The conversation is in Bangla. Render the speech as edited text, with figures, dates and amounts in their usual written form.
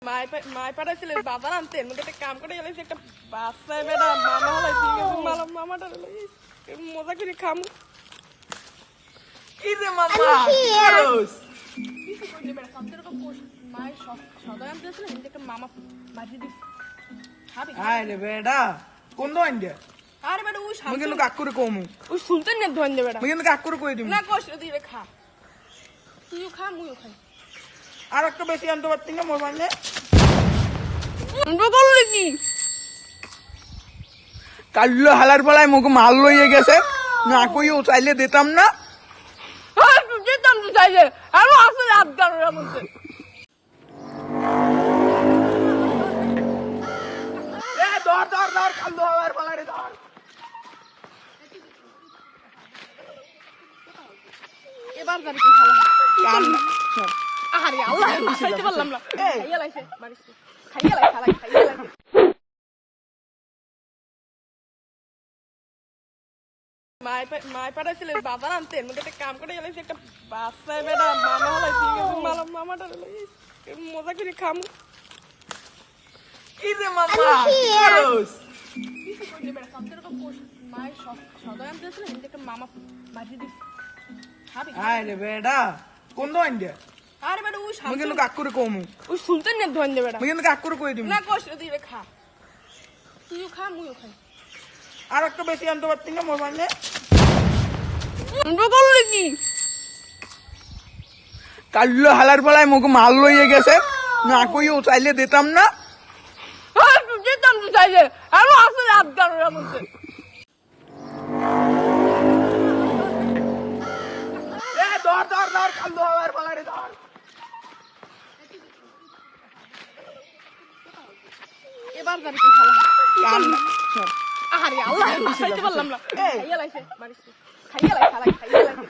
মাই পাঠাইছিল বাজার আনতে মধ্যে একটা কাম করে গেলে একটা বাচ্চা বেটা মামা হলাইছি মামাটা মজা করে খাম কি রে মামা কি করস? কিছু কইলে বেটা সবচেয়ে রকম মাই সদয় আনতে ছিল কিন্তু একটা মামা মাঝি দিস খাবি আরে বেটা কোন দোন দে? আরে বেটা ওই মুই কিন্তু কাকুরে কমু। ওই সুলতান নে ধন দে বেটা মুই কিন্তু কাকুরে কই দিমু। না কষ্ট দিবে খা তুইও খা মুইও খাই আর একটা বেশি আনতে পারতি না মোর মানে? করলি কি কাল্লো হালার বেলায় মুখ মাল লইয়ে গেছে না কইও চাইলে দিতাম না। যেতাম তো চাইলে আরো আসলে আবদার ওরা বলছে এ ধর ধর ধর কাল্লো হালার বেলায় ধর। এবার গাড়ি কি খালা কান্না আরে আল্লাহ খাইতে পারলাম না খাইয়া লাইছে বাড়িতে খাইয়া লাইছে মাই পাঠাইছিল বাজার আনতে মধ্যে একটা কাম করে গেলে একটা বাচ্চা বেটা মামা হলাইছি মামাটা মজা করে খাম কি রে মামা কি করস? কিছু কইলে বেটা সবচেয়ে রকম মাই সদয় আনতে ছিল কিন্তু একটা মামা মাঝি দিস খাবি আরে বেটা কোন দোন দে? আরে বেটা ওই মুই কিন্তু কাকুরে কমু। ওই সুলতান নে ধন দে বেটা মুই কিন্তু কাকুরে কই দিমু। না কষ্ট দিবে খা তুইও খা মুইও খাই আর একটা বেশি আনতে পারতি না মোর মানে? করলি কি কাল্লো হালার বেলায় মুখ মাল লইয়ে গেছে না কইও চাইলে দিতাম না। যেতাম তো চাইলে আরো আসলে আবদার ওরা বলছে এ ধর ধর ধর কাল্লো হালার বেলায় ধর। এবার গাড়ি কি খালা কান্না আরে আল্লাহ খাইতে পারলাম না খাইয়া লাইছে বাড়িতে খাইয়া লাইছে